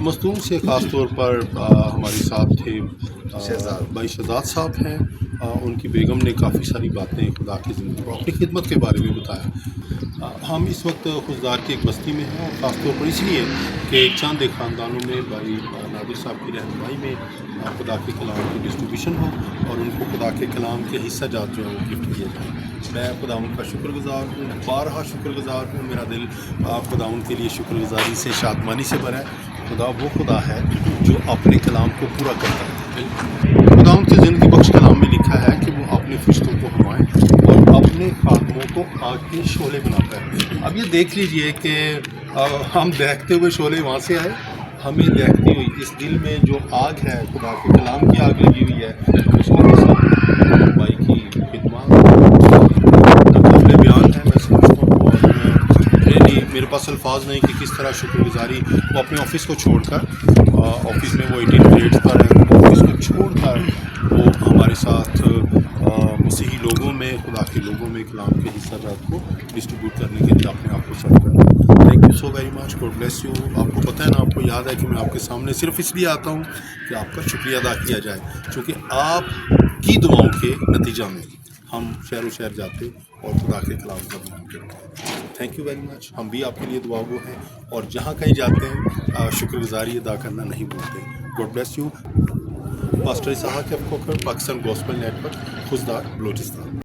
मस्तूम से ख़ास तौर पर हमारे साथ थे भाई शहजाद साहब हैं। उनकी बेगम ने काफ़ी सारी बातें खुदा की ज़िंदगी और अपनी खिदमत के बारे में बताया। हम इस वक्त खुशदार की एक बस्ती में हैं और ख़ास तौर पर इसलिए कि चंद एक ख़ानदानों में भाई नादिर साहब की रहनुमाई में खुदा के कलाम की डिस्ट्रीब्यूशन हो और उनको खुदा के कलाम के हिस्सा जात जो है वो गिफ्ट किए जाए। मैं खुदा उनका शुक्रगुज़ार हूँ, बारहा शुक्रगुज़ार हूँ। मेरा दिल खुदा उनके लिए शुक्रगुज़ारी से शादमानी से भरा है। खुदा वो खुदा है जो अपने कलाम को पूरा करता है। खुदा उनकी ज़िंदगी बख्श कलाम में लिखा है कि वो अपने फरिश्तों को घुमाएँ और अपने खादमों को आग के शोले बनाता है। अब ये देख लीजिए कि हम देखते हुए शोले वहाँ से आए, हमें देखती हुई इस दिल में जो आग है खुदा के कलाम की आग लगी हुई है, उसके भाई की काबिल बयान है। मैं समझता हूँ और मेरे पास अल्फाज नहीं कि किस तरह शुक्रगुजारी वो अपने ऑफ़िस को छोड़कर ऑफ़िस में वो 18 ग्रेड्स पर है, ऑफ़िस को छोड़कर वो हमारे साथ मसीही लोगों में खुदा के लोगों में कलाम के हिस्सा को डिस्ट्रीब्यूट करने के लिए अपने आप को सर्व कर रहा हूँ। Thank you so very much, God bless you. आपको पता है ना, आपको याद है कि मैं आपके सामने सिर्फ इसलिए आता हूँ कि आपका शुक्रिया अदा किया जाए, क्योंकि आपकी दुआओं के नतीजा में हम शहर शहर जाते और खुदा के कलाम का बयान करते हैं। Thank you very much. हम भी आपके लिए दुआगो हैं और जहाँ कहीं जाते हैं शुक्रगुजारी अदा करना नहीं भूलते। God bless you. Pastor Ishaq Khokhar, Pakistan gospel network, Khuzdar, Balochistan.